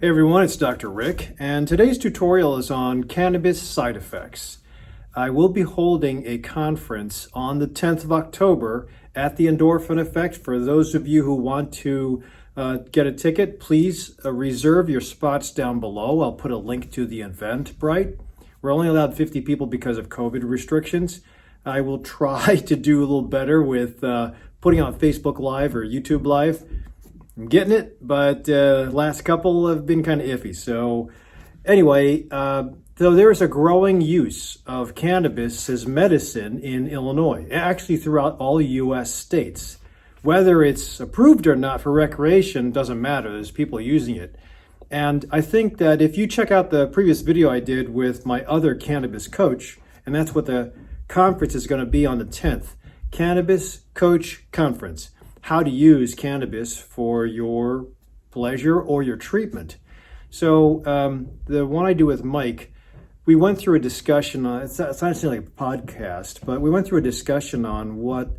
Hey everyone, it's Dr. Rick, and today's tutorial is on cannabis side effects. I will be holding a conference on the 10th of October at the Endorphin Effect. For those of you who want to get a ticket, please reserve your spots down below. I'll put a link to the Eventbrite. We're only allowed 50 people because of COVID restrictions. I will try to do a little better with putting on Facebook Live or YouTube Live. I'm getting it, but last couple have been kind of iffy. So anyway, so there is a growing use of cannabis as medicine in Illinois, actually throughout all U.S. states. Whether it's approved or not for recreation doesn't matter. There's people using it. And I think that if you check out the previous video I did with my other cannabis coach, and that's what the conference is going to be on the 10th, Cannabis Coach Conference. How to use cannabis for your pleasure or your treatment. So the one I do with Mike, we went through a discussion on, it's not like a podcast, but we went through a discussion on what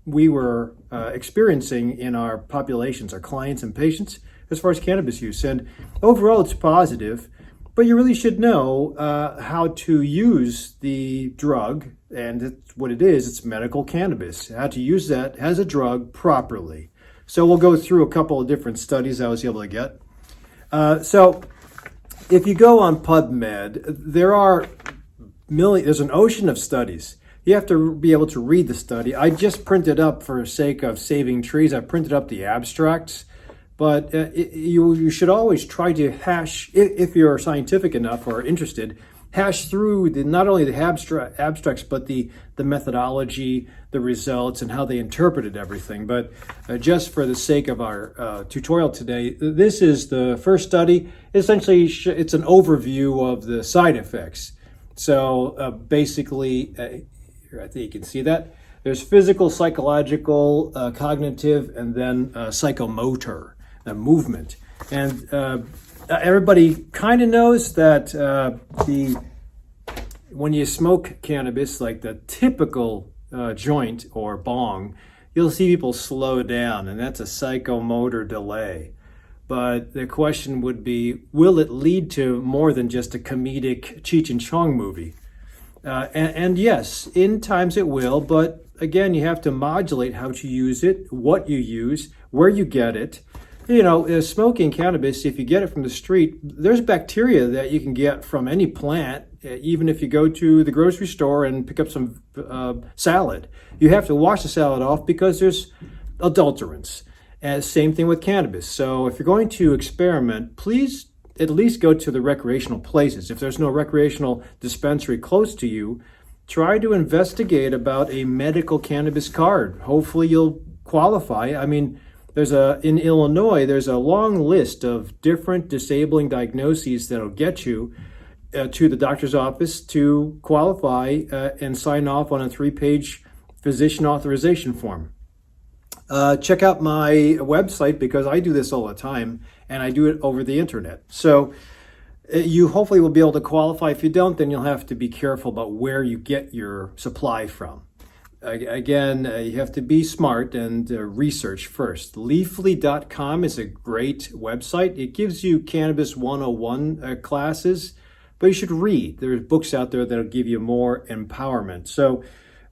we were experiencing in our populations, our clients and patients, as far as cannabis use. And overall it's positive, but you really should know how to use the drug, and it's what it is, it's medical cannabis, how to use that as a drug properly. So we'll go through a couple of different studies I was able to get. So if you go on PubMed, there's an ocean of studies. You have to be able to read the study. I just printed up, for the sake of saving trees, I printed up the abstracts. But you should always try to hash, if you're scientific enough or interested, hash through not only the abstracts, but the methodology, the results, and how they interpreted everything. But just for the sake of our tutorial today, this is the first study. Essentially, it's an overview of the side effects. So basically, here, I think you can see that. There's physical, psychological, cognitive, and then psychomotor. Movement. And everybody kind of knows that when you smoke cannabis, like the typical joint or bong, you'll see people slow down, and that's a psychomotor delay. But the question would be, will it lead to more than just a comedic Cheech and Chong movie? And yes, in times it will, but again, you have to modulate how to use it, what you use, where you get it. You know, smoking cannabis, if you get it from the street, there's bacteria that you can get from any plant, even if you go to the grocery store and pick up some salad. You have to wash the salad off because there's adulterants. And same thing with cannabis. So if you're going to experiment, please at least go to the recreational places. If there's no recreational dispensary close to you, try to investigate about a medical cannabis card. Hopefully you'll qualify. I mean, in Illinois, there's a long list of different disabling diagnoses that'll get you to the doctor's office to qualify and sign off on a 3-page physician authorization form. Check out my website because I do this all the time and I do it over the internet. So you hopefully will be able to qualify. If you don't, then you'll have to be careful about where you get your supply from. Again, you have to be smart and research first. Leafly.com is a great website. It gives you Cannabis 101 classes, but you should read. There's books out there that'll give you more empowerment. So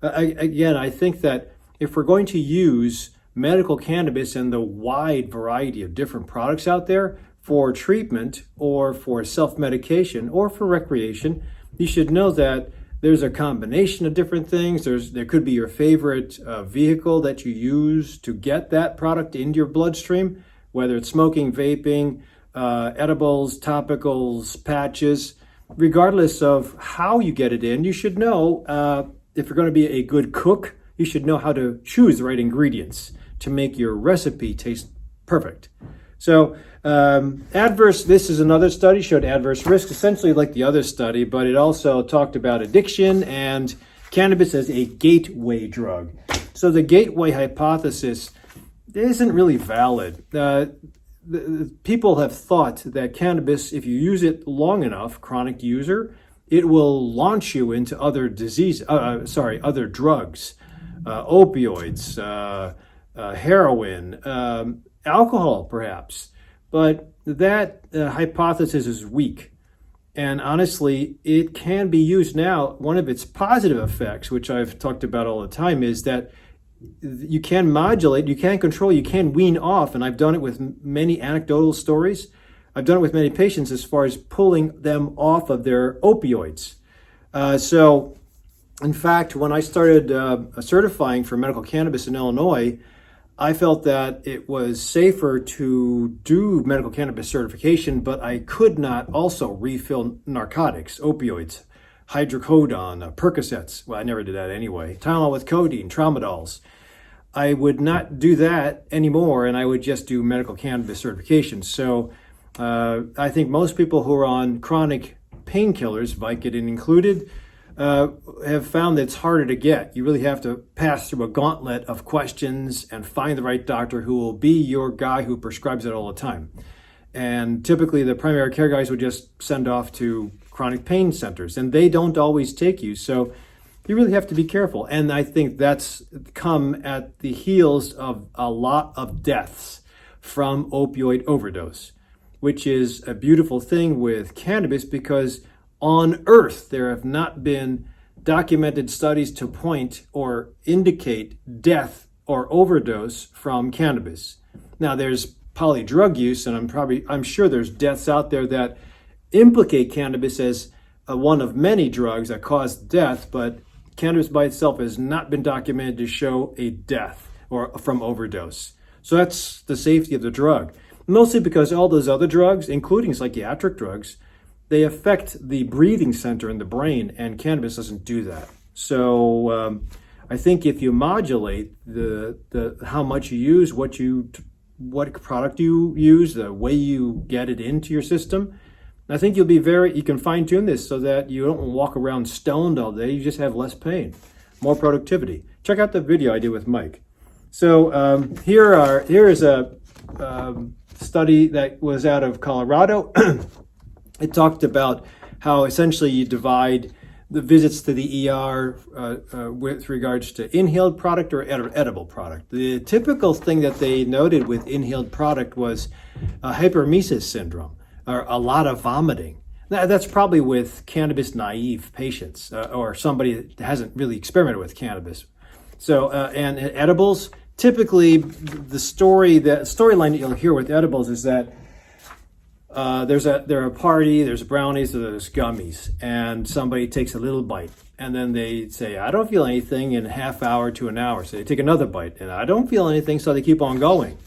again, I think that if we're going to use medical cannabis and the wide variety of different products out there for treatment or for self-medication or for recreation, you should know that there's a combination of different things. There could be your favorite vehicle that you use to get that product into your bloodstream, whether it's smoking, vaping, edibles, topicals, patches. Regardless of how you get it in, you should know if you're going to be a good cook, you should know how to choose the right ingredients to make your recipe taste perfect. So this is another study, showed adverse risk, essentially like the other study, but it also talked about addiction and cannabis as a gateway drug. So the gateway hypothesis isn't really valid. People have thought that cannabis, if you use it long enough, chronic user, it will launch you into other other drugs, opioids, heroin, alcohol perhaps. But that hypothesis is weak. And honestly, it can be used now. One of its positive effects, which I've talked about all the time, is that you can modulate, you can control, you can wean off. And I've done it with many anecdotal stories. I've done it with many patients as far as pulling them off of their opioids. So, in fact, when I started certifying for medical cannabis in Illinois, I felt that it was safer to do medical cannabis certification, but I could not also refill narcotics, opioids, hydrocodone, Percocets. Well, I never did that anyway. Tylenol with codeine, tramadols. I would not do that anymore, and I would just do medical cannabis certification. So I think most people who are on chronic painkillers, Vicodin included, have found that it's harder to get. You really have to pass through a gauntlet of questions and find the right doctor who will be your guy who prescribes it all the time. And typically the primary care guys would just send off to chronic pain centers, and they don't always take you. So you really have to be careful. And I think that's come at the heels of a lot of deaths from opioid overdose, which is a beautiful thing with cannabis, because on Earth, there have not been documented studies to point or indicate death or overdose from cannabis. Now, there's polydrug use, and I'm sure there's deaths out there that implicate cannabis as one of many drugs that cause death, but cannabis by itself has not been documented to show a death or from overdose. So that's the safety of the drug. Mostly because all those other drugs, including psychiatric drugs, they affect the breathing center in the brain, and cannabis doesn't do that. So I think if you modulate the how much you use, what product you use, the way you get it into your system, I think you can fine tune this so that you don't walk around stoned all day. You just have less pain, more productivity. Check out the video I did with Mike. So here is a study that was out of Colorado. It talked about how essentially you divide the visits to the ER with regards to inhaled product or edible product. The typical thing that they noted with inhaled product was hyperemesis syndrome, or a lot of vomiting. That's probably with cannabis naive patients or somebody that hasn't really experimented with cannabis. So, and edibles, typically the storyline that you'll hear with edibles is that there's a party, there's brownies, there's gummies, and somebody takes a little bite, and then they say, I don't feel anything in a half hour to an hour. So they take another bite, and I don't feel anything, so they keep on going.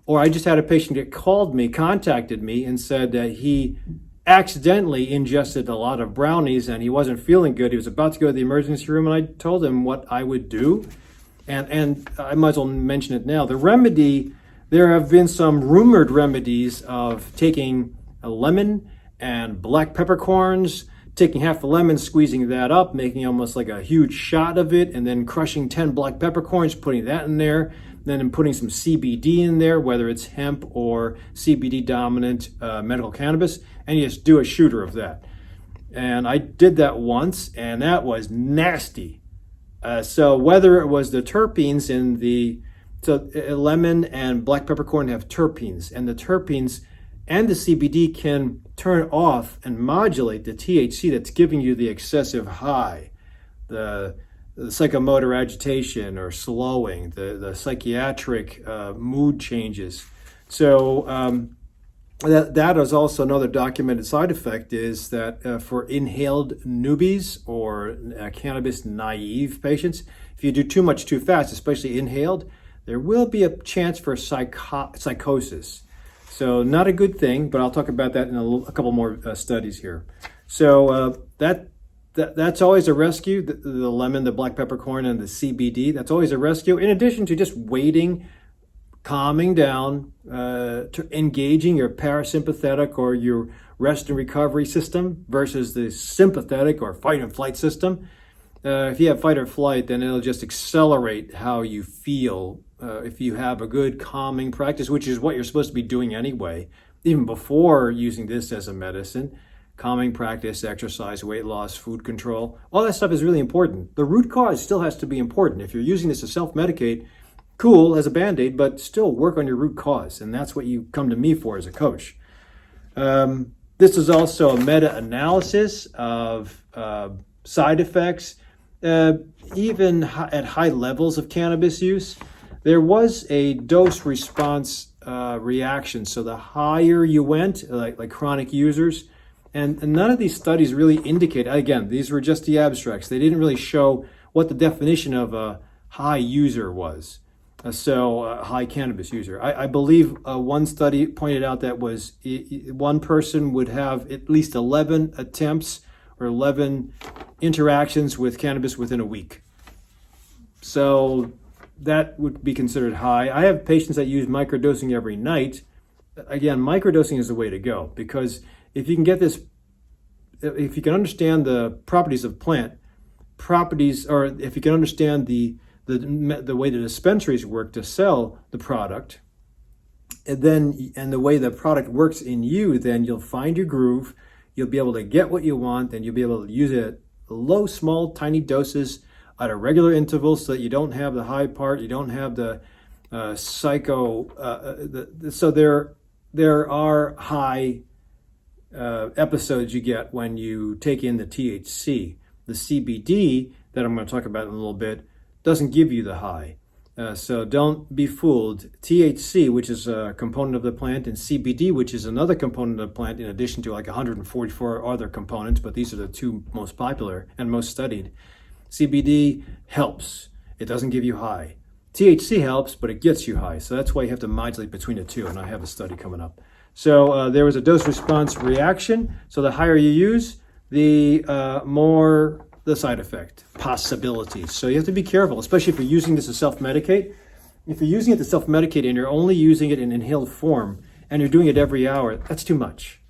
Or I just had a patient that contacted me and said that he accidentally ingested a lot of brownies and he wasn't feeling good. He was about to go to the emergency room, and I told him what I would do. And I might as well mention it now. The remedy, there have been some rumored remedies of taking a lemon and black peppercorns, taking half a lemon, squeezing that up, making almost like a huge shot of it, and then crushing 10 black peppercorns, putting that in there, then putting some CBD in there, whether it's hemp or CBD dominant medical cannabis, and you just do a shooter of that. And I did that once, and that was nasty. So whether it was the terpenes in lemon and black peppercorn have terpenes, and the terpenes and the CBD can turn off and modulate the THC that's giving you the excessive high, the psychomotor agitation or slowing, the psychiatric mood changes. So that is also another documented side effect, is that for inhaled newbies or cannabis naive patients, if you do too much too fast, especially inhaled, there will be a chance for psychosis. So not a good thing, but I'll talk about that in a couple more studies here. So that's always a rescue, the lemon, the black peppercorn, and the CBD. That's always a rescue, in addition to just waiting, calming down, engaging your parasympathetic or your rest and recovery system versus the sympathetic or fight and flight system. If you have fight or flight, then it'll just accelerate how you feel. If you have a good calming practice, which is what you're supposed to be doing anyway, even before using this as a medicine, calming practice, exercise, weight loss, food control, all that stuff is really important. The root cause still has to be important. If you're using this to self-medicate, cool as a Band-Aid, but still work on your root cause. And that's what you come to me for as a coach. This is also a meta-analysis of side effects, even at high levels of cannabis use. There was a dose-response reaction. So the higher you went, like chronic users, and none of these studies really indicate, again, these were just the abstracts. They didn't really show what the definition of a high user was. High cannabis user. I believe one study pointed out that was one person would have at least 11 attempts or 11 interactions with cannabis within a week. So that would be considered high. I have patients that use microdosing every night. Again, microdosing is the way to go, because if you can get this, if you can understand the properties of plant properties, or if you can understand the way the dispensaries work to sell the product, and the way the product works in you, then you'll find your groove. You'll be able to get what you want, and you'll be able to use it at low, small, tiny doses at a regular interval, so that you don't have the high part, you don't have the so there are high episodes you get when you take in the THC. The CBD that I'm going to talk about in a little bit doesn't give you the high. So don't be fooled. THC, which is a component of the plant, and CBD, which is another component of the plant, in addition to like 144 other components, but these are the two most popular and most studied. CBD helps. It doesn't give you high. THC helps, but it gets you high. So that's why you have to modulate between the two, and I have a study coming up. So there was a dose-response reaction. So the higher you use, the more the side effect possibilities. So you have to be careful, especially if you're using this to self-medicate. If you're using it to self-medicate and you're only using it in inhaled form and you're doing it every hour, that's too much.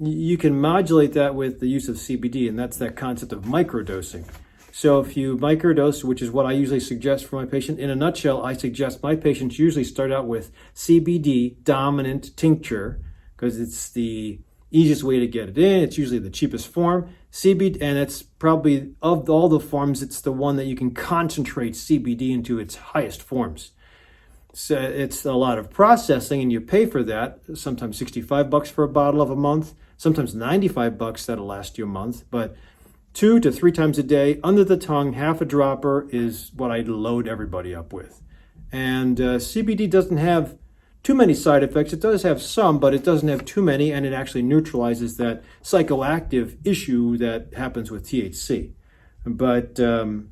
You can modulate that with the use of CBD, and that's that concept of microdosing. So if you microdose, which is what I usually suggest for my patient, in a nutshell, I suggest my patients usually start out with CBD dominant tincture, because it's the easiest way to get it in. It's usually the cheapest form. CBD, and it's probably, of all the forms, it's the one that you can concentrate CBD into its highest forms. So it's a lot of processing, and you pay for that, sometimes $65 for a bottle of a month, sometimes $95 that'll last you a month, but 2 to 3 times a day, under the tongue, half a dropper is what I load everybody up with. And CBD doesn't have too many side effects. It does have some, but it doesn't have too many, and it actually neutralizes that psychoactive issue that happens with THC. But and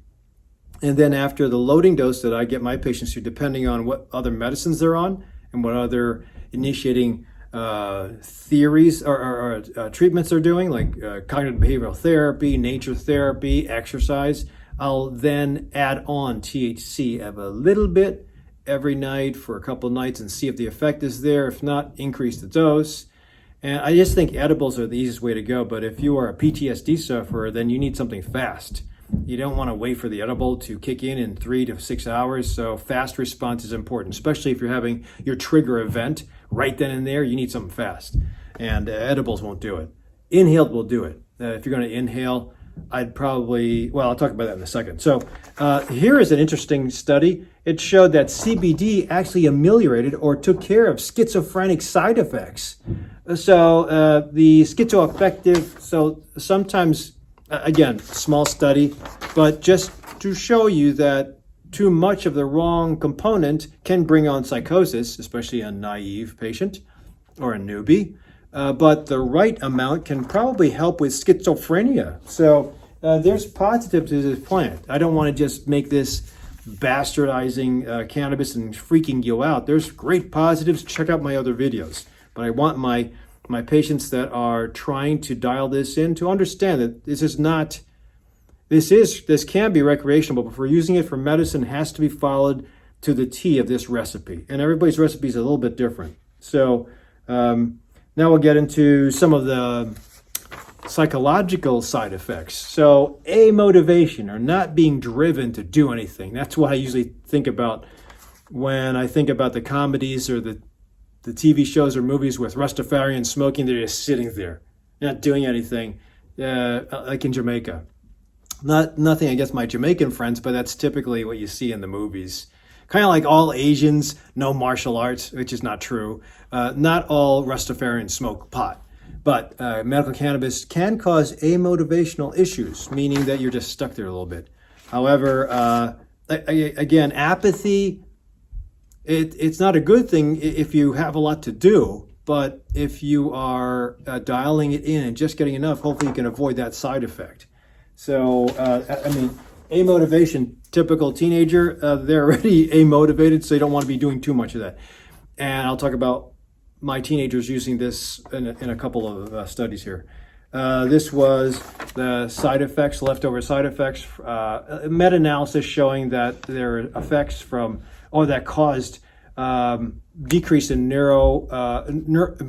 then after the loading dose that I get my patients to, depending on what other medicines they're on and what other initiating theories or treatments they're doing, like cognitive behavioral therapy, nature therapy, exercise, I'll then add on THC of a little bit every night for a couple of nights and see if the effect is there. If not, increase the dose. And I just think edibles are the easiest way to go. But if you are a PTSD sufferer, then you need something fast. You don't want to wait for the edible to kick in 3 to 6 hours. So fast response is important, especially if you're having your trigger event right then and there. You need something fast. And edibles won't do it. Inhaled will do it. If you're going to inhale, I'll talk about that in a second. So here is an interesting study. It showed that CBD actually ameliorated or took care of schizophrenic side effects. So the schizoaffective, so sometimes, again, small study, but just to show you that too much of the wrong component can bring on psychosis, especially a naive patient or a newbie. But the right amount can probably help with schizophrenia. So there's positive to this plant. I don't want to just make this bastardizing cannabis and freaking you out. There's great positives. Check out my other videos. But I want my patients that are trying to dial this in to understand that this can be recreational, but if we're using it for medicine, it has to be followed to the T of this recipe. And everybody's recipe is a little bit different. So now we'll get into some of the psychological side effects. So amotivation, or not being driven to do anything. That's what I usually think about when I think about the comedies or the TV shows or movies with Rastafarians smoking. They're just sitting there, not doing anything, like in Jamaica. Nothing against my Jamaican friends, but that's typically what you see in the movies. Kind of like all Asians know martial arts, which is not true. Not all Rastafarians smoke pot. But medical cannabis can cause amotivational issues, meaning that you're just stuck there a little bit. However, again, apathy, it's not a good thing if you have a lot to do, but if you are dialing it in and just getting enough, hopefully you can avoid that side effect. So, amotivation, typical teenager, they're already amotivated, so you don't want to be doing too much of that. And I'll talk about my teenagers using this in a couple of studies here. This was the side effects, leftover side effects, meta-analysis showing that there are effects that caused decrease in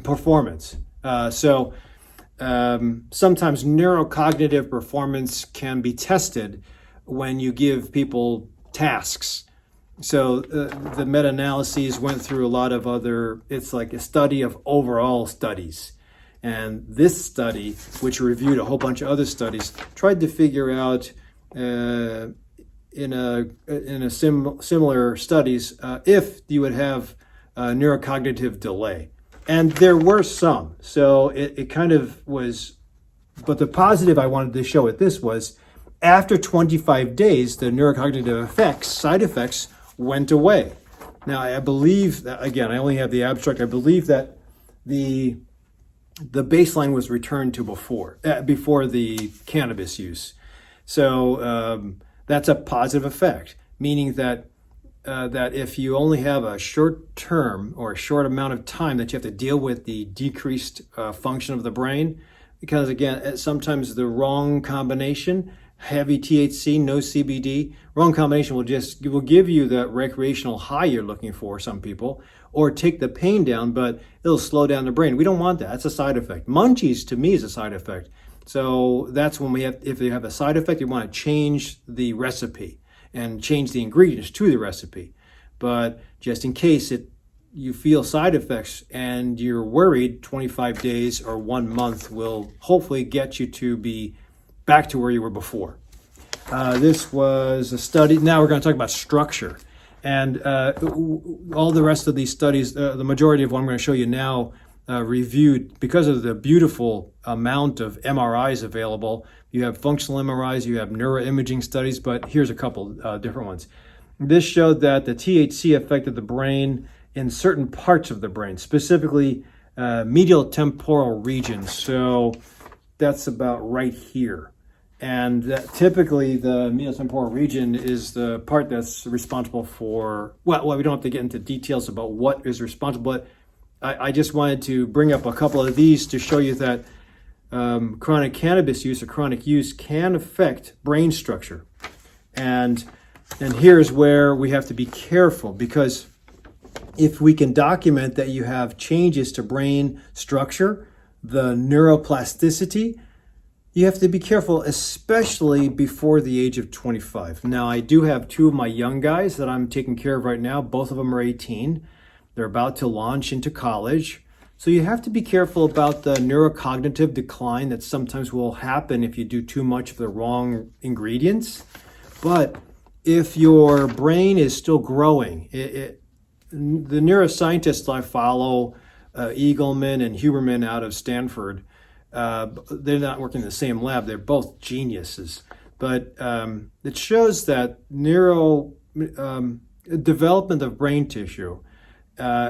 performance. Sometimes neurocognitive performance can be tested when you give people tasks. So the meta-analyses went through a lot of it's like a study of overall studies. And this study, which reviewed a whole bunch of other studies, tried to figure out in similar studies if you would have neurocognitive delay. And there were some. So it kind of was, but the positive I wanted to show with this was after 25 days, the neurocognitive side effects went away. Now, I believe that, again, I only have the abstract. I believe that the baseline was returned to before the cannabis use. So that's a positive effect, meaning that if you only have a short term or a short amount of time that you have to deal with the decreased function of the brain, because again, sometimes the wrong combination, heavy THC, no CBD, wrong combination will give you the recreational high you're looking for, some people, or take the pain down, but it'll slow down the brain. We don't want that. That's a side effect. Munchies, to me, is a side effect. So that's when if you have a side effect, you want to change the recipe and change the ingredients to the recipe. But just in case you feel side effects and you're worried, 25 days or 1 month will hopefully get you to be back to where you were before. This was a study. Now we're going to talk about structure. And all the rest of these studies, the majority of what I'm going to show you now, reviewed because of the beautiful amount of MRIs available. You have functional MRIs, you have neuroimaging studies, but here's a couple different ones. This showed that the THC affected the brain in certain parts of the brain, specifically medial temporal regions. So that's about right here. And typically the medial temporal region is the part that's responsible for, well, we don't have to get into details about what is responsible, but I just wanted to bring up a couple of these to show you that chronic cannabis use or chronic use can affect brain structure. And here's where we have to be careful, because if we can document that you have changes to brain structure, the neuroplasticity, you have to be careful, especially before the age of 25. Now, I do have two of my young guys that I'm taking care of right now. Both of them are 18. They're about to launch into college. So you have to be careful about the neurocognitive decline that sometimes will happen if you do too much of the wrong ingredients. But if your brain is still growing, the neuroscientists I follow, Eagleman and Huberman out of Stanford, they're not working in the same lab. They're both geniuses. But it shows that development of brain tissue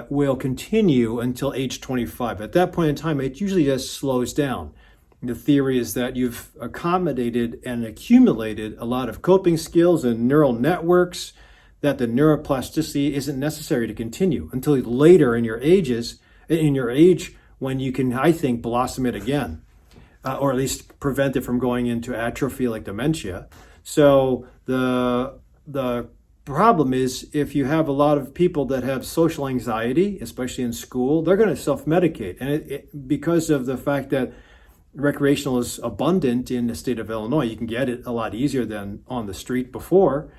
will continue until age 25. At that point in time, it usually just slows down. The theory is that you've accommodated and accumulated a lot of coping skills and neural networks, that the neuroplasticity isn't necessary to continue until later in your age when you can, I think, blossom it again, or at least prevent it from going into atrophy like dementia. So the problem is, if you have a lot of people that have social anxiety, especially in school, they're going to self-medicate. And because of the fact that recreational is abundant in the state of Illinois, you can get it a lot easier than on the street before,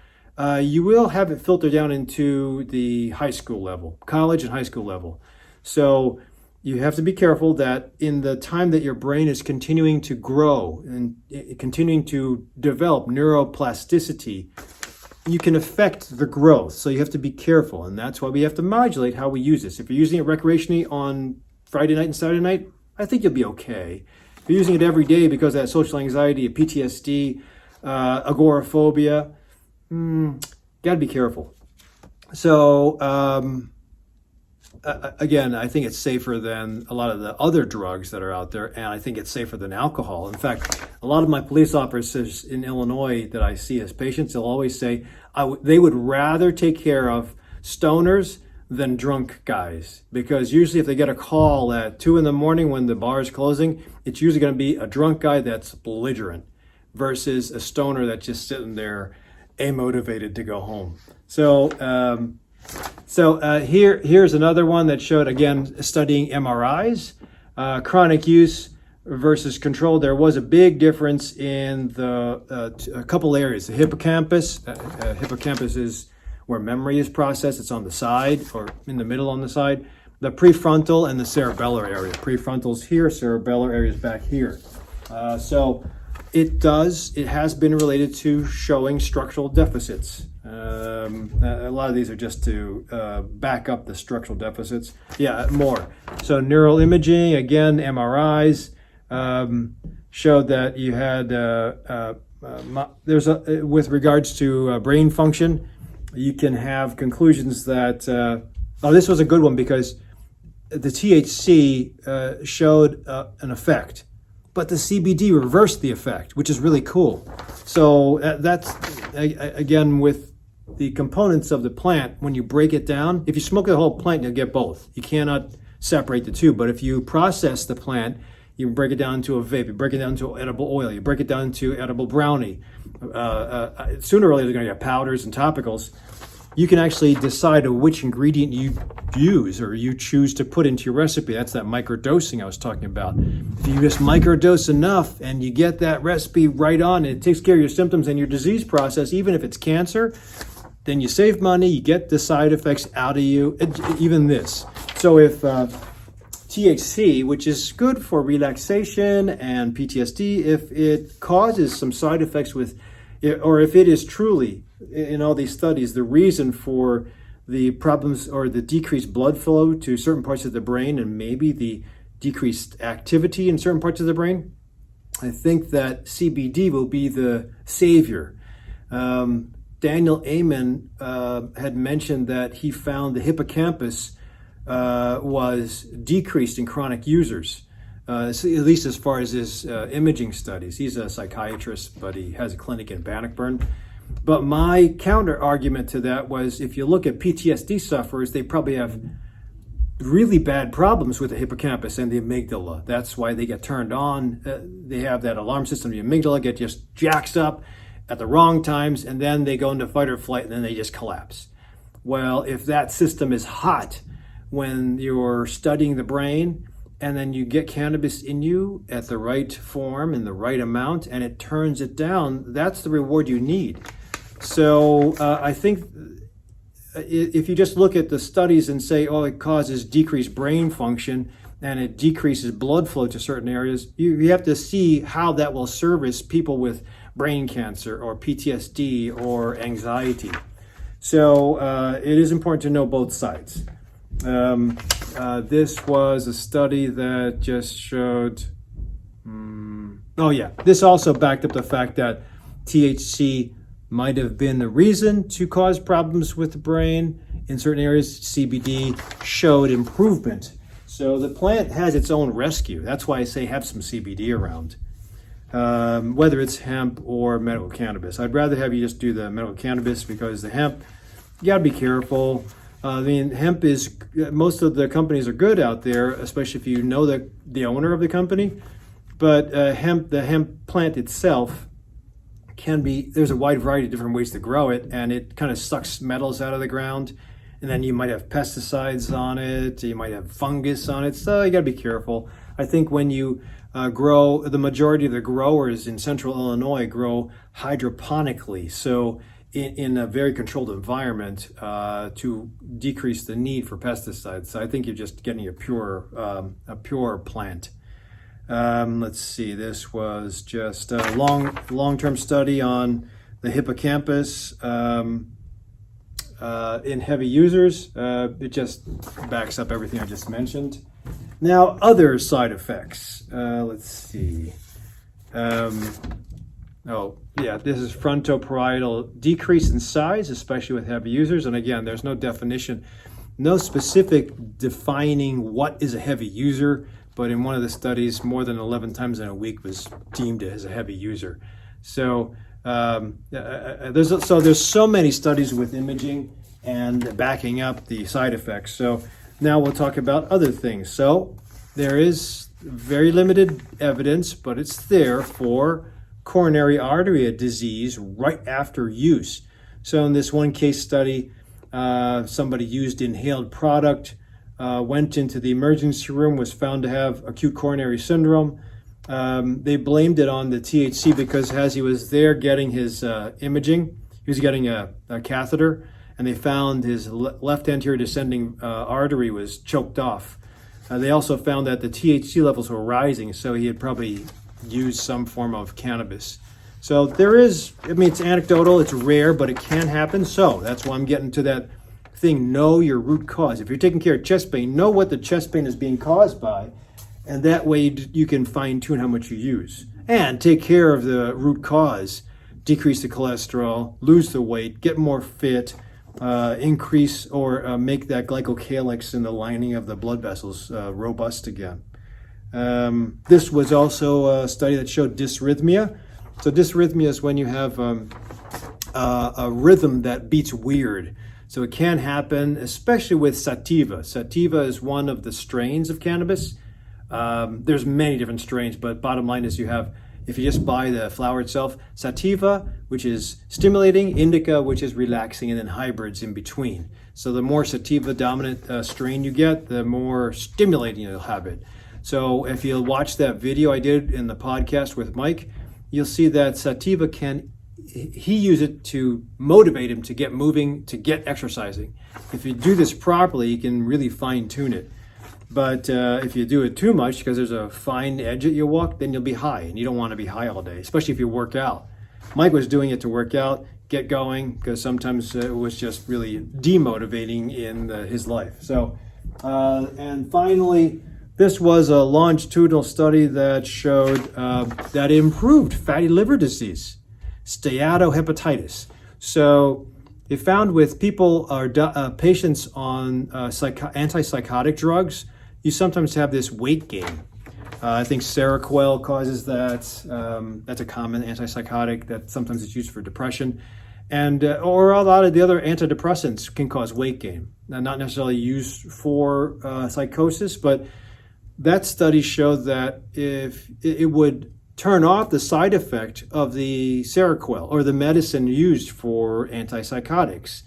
you will have it filter down into the high school level, college and high school level. So you have to be careful that in the time that your brain is continuing to grow and continuing to develop neuroplasticity, you can affect the growth. So you have to be careful. And that's why we have to modulate how we use this. If you're using it recreationally on Friday night and Saturday night, I think you'll be okay. If you're using it every day because of that social anxiety, PTSD, agoraphobia, got to be careful. So, again, I think it's safer than a lot of the other drugs that are out there, and I think it's safer than alcohol. In fact, a lot of my police officers in Illinois that I see as patients, they'll always say they would rather take care of stoners than drunk guys, because usually if they get a call at 2 a.m. when the bar is closing, it's usually going to be a drunk guy that's belligerent versus a stoner that's just sitting there amotivated to go home. Here's another one that showed, again, studying MRIs, chronic use versus control. There was a big difference in a couple areas. The hippocampus. Hippocampus is where memory is processed. It's on the side or in the middle on the side. The prefrontal and the cerebellar area. Prefrontal's here, cerebellar area is back here. It has been related to showing structural deficits. A lot of these are just to back up the structural deficits. Yeah, more. So neural imaging, again, MRIs, showed that you had, with regards to brain function, you can have conclusions that, this was a good one because the THC showed an effect, but the CBD reversed the effect, which is really cool. So that's, again, with the components of the plant, when you break it down, if you smoke the whole plant, you'll get both. You cannot separate the two, but if you process the plant, you break it down into a vape, you break it down into edible oil, you break it down into edible brownie. Sooner or later, they're going to get powders and topicals. You can actually decide which ingredient you use or you choose to put into your recipe. That's that microdosing I was talking about. If you just microdose enough and you get that recipe right on, and it takes care of your symptoms and your disease process, even if it's cancer, then you save money, you get the side effects out of you, even this. So if THC, which is good for relaxation and PTSD, if it causes some side effects or if it is truly, in all these studies, the reason for the problems or the decreased blood flow to certain parts of the brain and maybe the decreased activity in certain parts of the brain, I think that CBD will be the savior. Daniel Amen had mentioned that he found the hippocampus was decreased in chronic users, at least as far as his imaging studies. He's a psychiatrist, but he has a clinic in Bannockburn. But my counter argument to that was, if you look at PTSD sufferers, they probably have really bad problems with the hippocampus and the amygdala. That's why they get turned on. They have that alarm system. The amygdala just jacks up at the wrong times, and then they go into fight or flight, and then they just collapse. Well, if that system is hot when you're studying the brain, and then you get cannabis in you at the right form, in the right amount, and it turns it down, that's the reward you need. So I think if you just look at the studies and say, it causes decreased brain function and it decreases blood flow to certain areas, you have to see how that will service people with brain cancer or PTSD or anxiety. So it is important to know both sides. This was a study that just showed, this also backed up the fact that THC might have been the reason to cause problems with the brain. In certain areas, CBD showed improvement. So the plant has its own rescue. That's why I say have some CBD around, whether it's hemp or medical cannabis. I'd rather have you just do the medical cannabis, because the hemp, you gotta be careful. Hemp is, most of the companies are good out there, especially if you know the owner of the company. But the hemp plant itself there's a wide variety of different ways to grow it, and it kind of sucks metals out of the ground. And then you might have pesticides on it, you might have fungus on it, so you gotta be careful. I think when you grow, the majority of the growers in central Illinois grow hydroponically, so in a very controlled environment to decrease the need for pesticides. So I think you're just getting a pure plant. Let's see, this was just a long-term study on the hippocampus in heavy users. It just backs up everything I just mentioned. Now, other side effects. Let's see. This is frontoparietal decrease in size, especially with heavy users. And again, there's no definition, no specific defining what is a heavy user, but in one of the studies, more than 11 times in a week was deemed as a heavy user. So there's so many studies with imaging and backing up the side effects. So now we'll talk about other things. So there is very limited evidence, but it's there for coronary artery disease right after use. So in this one case study, somebody used inhaled product, went into the emergency room, was found to have acute coronary syndrome. They blamed it on the THC because as he was there getting his imaging, he was getting a catheter, and they found his left anterior descending artery was choked off. They also found that the THC levels were rising, so he had probably used some form of cannabis. So there is, it's anecdotal, it's rare, but it can happen. So that's why I'm getting to that thing, know your root cause. If you're taking care of chest pain, know what the chest pain is being caused by, and that way you can fine tune how much you use. And take care of the root cause, decrease the cholesterol, lose the weight, get more fit, increase or make that glycocalyx in the lining of the blood vessels robust again. This was also a study that showed dysrhythmia. So dysrhythmia is when you have a rhythm that beats weird. So it can happen, especially with sativa. Sativa is one of the strains of cannabis. There's many different strains, but bottom line is if you just buy the flower itself, sativa, which is stimulating, indica, which is relaxing, and then hybrids in between. So the more sativa dominant strain you get, the more stimulating you'll have it. So if you'll watch that video I did in the podcast with Mike, you'll see that sativa he use it to motivate him to get moving, to get exercising. If you do this properly, you can really fine tune it. But if you do it too much, because there's a fine edge that you walk, then you'll be high, and you don't want to be high all day, especially if you work out. Mike was doing it to work out, get going, because sometimes it was just really demotivating in his life. So, and finally, this was a longitudinal study that showed that it improved fatty liver disease, steatohepatitis. So they found with people or patients on antipsychotic drugs, you sometimes have this weight gain. I think Saguil causes that. That's a common antipsychotic that sometimes is used for depression. And or a lot of the other antidepressants can cause weight gain. Now, not necessarily used for psychosis, but that study showed that if it would turn off the side effect of the Saguil or the medicine used for antipsychotics,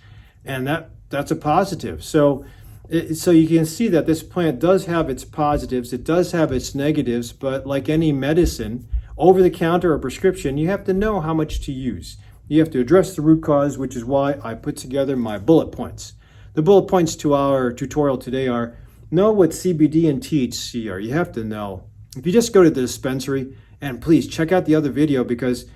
and that's a positive. So you can see that this plant does have its positives, it does have its negatives, but like any medicine, over the counter or prescription, you have to know how much to use. You have to address the root cause, which is why I put together my bullet points. The bullet points to our tutorial today are: know what CBD and THC are. You have to know. If you just go to the dispensary, and please check out the other video, because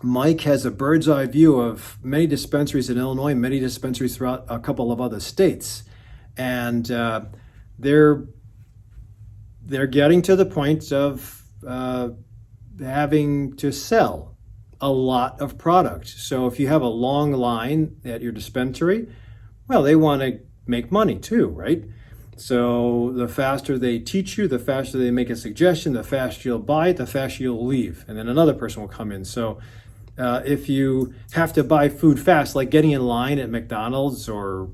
Mike has a bird's eye view of many dispensaries in Illinois, many dispensaries throughout a couple of other states. And they're getting to the point of having to sell a lot of product. So if you have a long line at your dispensary, well, they want to make money too, right? So the faster they teach you, the faster they make a suggestion, the faster you'll buy it, the faster you'll leave. And then another person will come in. So if you have to buy food fast, like getting in line at McDonald's or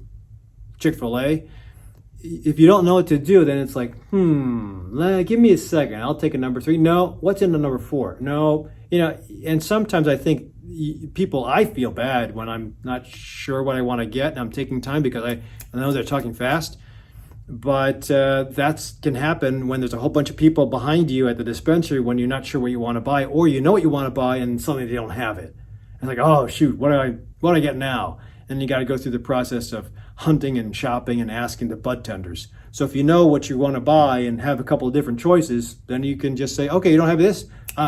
Chick-fil-A, if you don't know what to do, then it's like, give me a second. I'll take a number 3. No, what's in the number 4? No, and sometimes I think I feel bad when I'm not sure what I want to get and I'm taking time because I know they're talking fast. But that can happen when there's a whole bunch of people behind you at the dispensary when you're not sure what you want to buy, or you know what you want to buy and suddenly they don't have it. It's like, oh shoot, what do I get now? And you got to go through the process of hunting and shopping and asking the bud tenders. So if you know what you want to buy and have a couple of different choices, then you can just say, okay, you don't have this?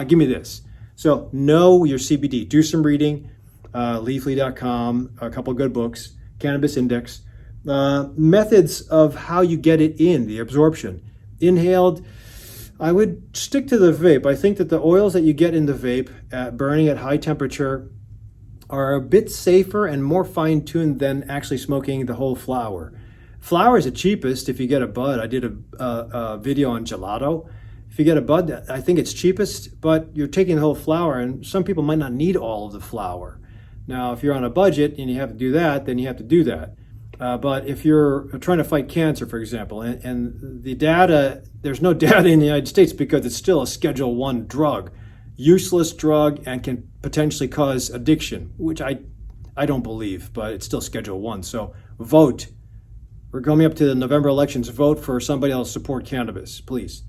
Give me this. So know your CBD. Do some reading, leafly.com, a couple good books, Cannabis Index. Methods of how you get it in, the absorption. Inhaled, I would stick to the vape. I think that the oils that you get in the vape, burning at high temperature, are a bit safer and more fine-tuned than actually smoking the whole flower. Flower is the cheapest if you get a bud. I did a video on gelato. If you get a bud, I think it's cheapest, but you're taking the whole flower, and some people might not need all of the flower. Now, if you're on a budget and you have to do that, then you have to do that. But if you're trying to fight cancer, for example, and the data, there's no data in the United States because it's still a Schedule I drug, useless drug, and can potentially cause addiction, which I don't believe, but it's still Schedule I. So vote. We're coming up to the November elections. Vote for somebody else to support cannabis, please.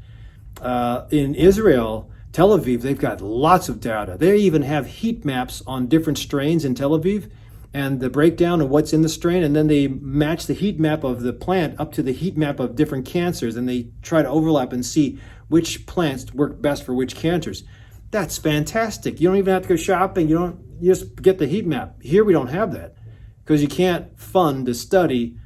In Israel, Tel Aviv, they've got lots of data. They even have heat maps on different strains in Tel Aviv and the breakdown of what's in the strain, and then they match the heat map of the plant up to the heat map of different cancers, and they try to overlap and see which plants work best for which cancers. That's fantastic. You don't even have to go shopping. You just get the heat map. Here we don't have that because you can't fund a study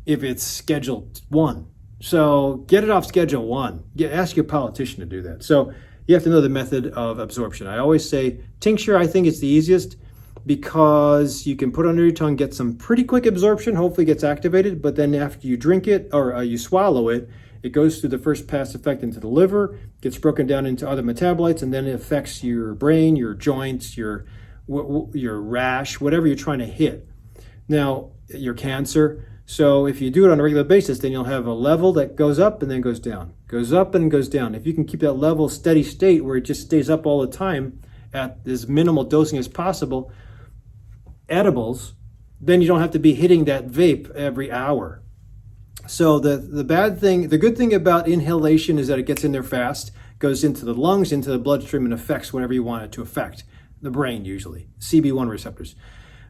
if it's Schedule I. So get it off Schedule I. Ask your politician to do that. So you have to know the method of absorption. I always say tincture, I think it's the easiest because you can put it under your tongue, get some pretty quick absorption, hopefully gets activated, but then after you drink it or you swallow it, it goes through the first pass effect into the liver, gets broken down into other metabolites, and then it affects your brain, your joints, your rash, whatever you're trying to hit. Now, your cancer. So if you do it on a regular basis, then you'll have a level that goes up and then goes down, goes up and goes down. If you can keep that level steady state where it just stays up all the time at as minimal dosing as possible, edibles, then you don't have to be hitting that vape every hour. So the good thing about inhalation is that it gets in there fast, goes into the lungs, into the bloodstream, and affects whatever you want it to affect, the brain usually, CB1 receptors.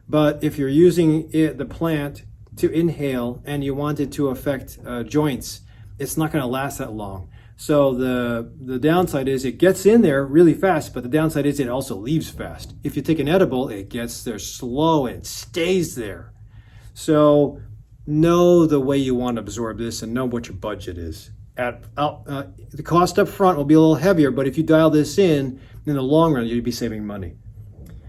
But if you're using the plant to inhale and you want it to affect joints, it's not going to last that long. So the downside is it gets in there really fast, but the downside is it also leaves fast. If you take an edible, it gets there slow and it stays there. So know the way you want to absorb this and know what your budget is. The cost up front will be a little heavier, but if you dial this in the long run, you'll be saving money.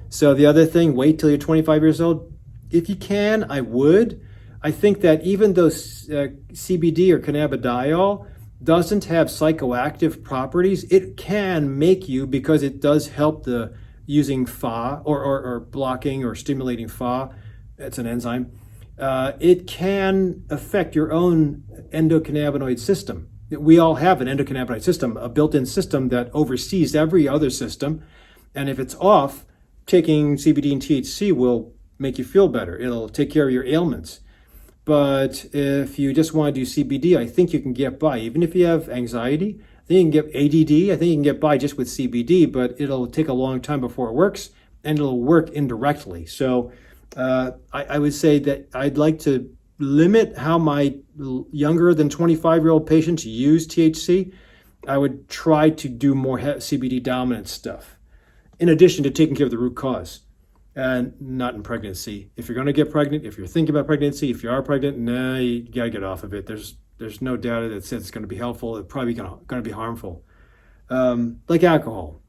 So the other thing, wait till you're 25 years old. If you can, I would. I think that even though CBD or cannabidiol doesn't have psychoactive properties, it can make you, because it does help the using FA or blocking or stimulating FA, it's an enzyme, it can affect your own endocannabinoid system. We all have an endocannabinoid system, a built-in system that oversees every other system, and if it's off, taking CBD and THC will make you feel better. It'll take care of your ailments. But if you just want to do CBD, I think you can get by. Even if you have anxiety, I think you can get ADD. I think you can get by just with CBD, but it'll take a long time before it works, and it'll work indirectly. So I would say that I'd like to limit how my younger than 25-year-old patients use THC. I would try to do more CBD dominant stuff, in addition to taking care of the root cause. And not in pregnancy. If you're going to get pregnant, if you're thinking about pregnancy, if you are pregnant, you got to get off of it. There's no data that says it's going to be helpful. It's probably going to be harmful. Like alcohol.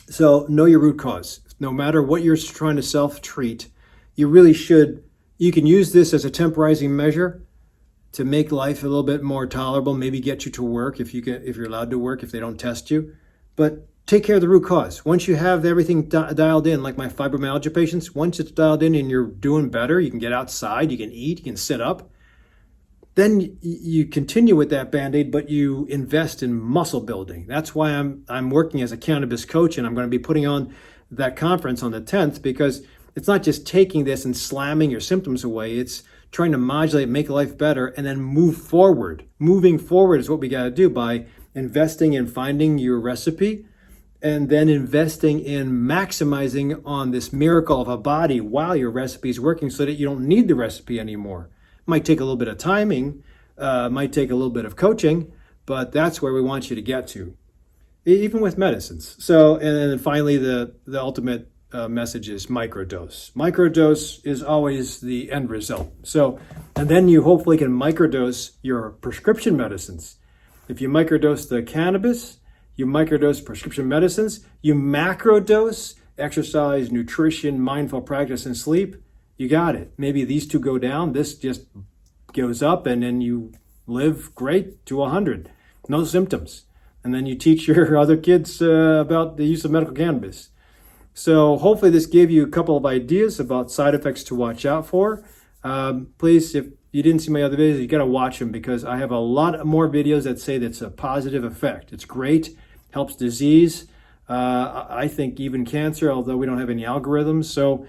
So know your root cause. No matter what you're trying to self-treat, you really should. You can use this as a temporizing measure to make life a little bit more tolerable. Maybe get you to work if you're allowed to work, if they don't test you. But take care of the root cause. Once you have everything dialed in, like my fibromyalgia patients, once it's dialed in and you're doing better, you can get outside, you can eat, you can sit up, then you continue with that Band-Aid, but you invest in muscle building. That's why I'm working as a cannabis coach, and I'm going to be putting on that conference on the 10th, because it's not just taking this and slamming your symptoms away. It's trying to modulate, make life better, and then move forward. Moving forward is what we got to do by investing in finding your recipe, and then investing in maximizing on this miracle of a body while your recipe is working, so that you don't need the recipe anymore. It might take a little bit of timing, might take a little bit of coaching, but that's where we want you to get to. even with medicines. So, and then finally, the ultimate message is microdose. Microdose is always the end result. So, and then you hopefully can microdose your prescription medicines. If you microdose the cannabis, you microdose prescription medicines, you macrodose exercise, nutrition, mindful practice, and sleep, you got it. Maybe these two go down, this just goes up, and then you live great to 100, no symptoms. And then you teach your other kids about the use of medical cannabis. So hopefully this gave you a couple of ideas about side effects to watch out for. Please, if you didn't see my other videos, you got to watch them, because I have a lot more videos that say that's a positive effect. It's great, helps disease. I think even cancer, although we don't have any algorithms. So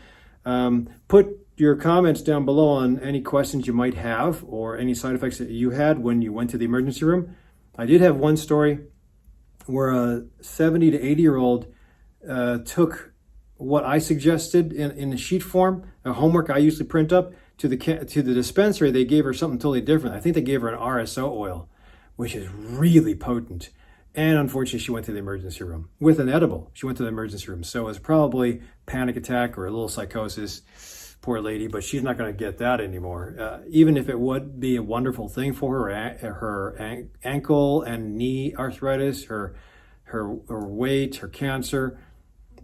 put your comments down below on any questions you might have or any side effects that you had when you went to the emergency room. I did have one story where a 70 to 80-year-old took what I suggested in a sheet form, a homework I usually print up, to the dispensary. They gave her something totally different. I think they gave her an RSO oil, which is really potent. And unfortunately, she went to the emergency room with an edible. She went to the emergency room. So it was probably panic attack or a little psychosis. Poor lady, but she's not going to get that anymore. Even if it would be a wonderful thing for her ankle and knee arthritis, her weight, her cancer,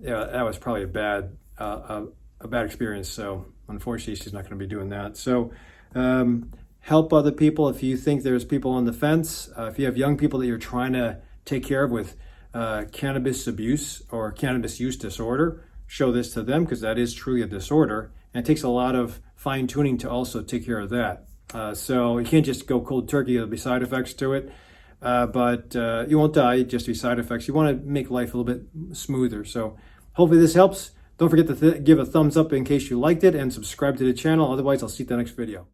that was probably a bad experience. So unfortunately, she's not going to be doing that. So help other people. If you think there's people on the fence, if you have young people that you're trying to take care of with cannabis abuse or cannabis use disorder, show this to them, because that is truly a disorder. And it takes a lot of fine tuning to also take care of that. So you can't just go cold turkey. There'll be side effects to it. But you won't die, just be side effects. You want to make life a little bit smoother. So hopefully this helps. Don't forget to give a thumbs up in case you liked it, and subscribe to the channel. Otherwise, I'll see you at the next video.